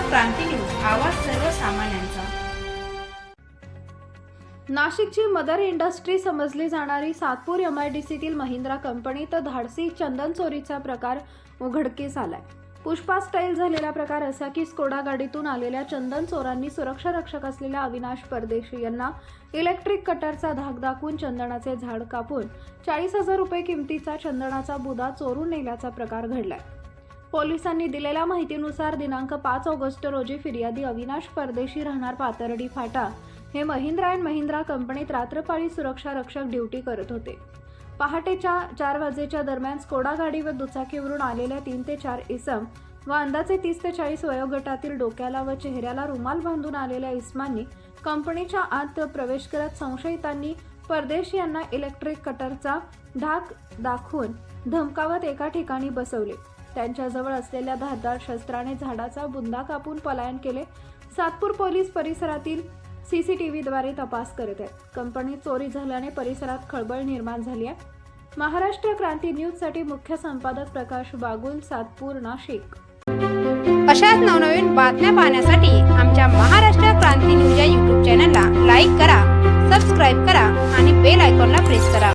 क्रांती news, आवाज सर्वसामान्यांचा। नाशिकची मदर इंडस्ट्री समजली जाणारी सातपूर MIDCतील महिंद्रा कंपनीत धाडसी चंदन चोरीचा प्रकार उघडकीस आलाय। पुष्पा स्टाईल झालेला प्रकार असा की स्कोडा गाडीतून आलेल्या चंदन चोरांनी सुरक्षा रक्षक असलेल्या अविनाश परदेशी यांना इलेक्ट्रिक कटरचा धाक दाखवून चंदनाचे झाड कापून 40,000 रुपये किमतीचा चंदनाचा बुधा चोरून नेल्याचा प्रकार घडलाय। पोलिसांनी दिलेल्या माहितीनुसार दिनांक 5 ऑगस्ट रोजी फिर्यादी अविनाश परदेशी राहणार पातर्डी फाटा हे महिंद्रा अँड महिंद्रा कंपनीत रात्रपाळी सुरक्षा रक्षक ड्युटी करत होते। पहाटेच्या 4 वाजेच्या दरम्यान स्कोडा गाडी व दुचाकीवरून आलेल्या 3 ते 4 इसम व अंदाजे 30 ते 40 वयोगटातील डोक्याला व चेहऱ्याला रुमाल बांधून आलेल्या इसमांनी कंपनीच्या आत प्रवेश करत संशयितांनी परदेशी यांना इलेक्ट्रिक कटरचा धाक दाखवून धमकावत एका ठिकाणी बसवले। त्यांच्याजवळ असलेल्या धारदार शस्त्राने झाडाचा बुंदा कापून पलायन केले। सातपूर पोलीस परिसरातील CCTVद्वारे तपास करत आहेत। कंपनीत चोरी झाल्याने परिसरात खळबळ निर्माण झाली आहे। महाराष्ट्र क्रांती न्यूजसाठी मुख्य संपादक प्रकाश बागुल, सातपूर, नाशिक। अशाच नवनवीन बातम्या पाहण्यासाठी आमच्या महाराष्ट्र क्रांती न्यूज या YouTube चॅनलला लाईक करा, सबस्क्राईब करा आणि बेल आयकॉनला प्रेस करा।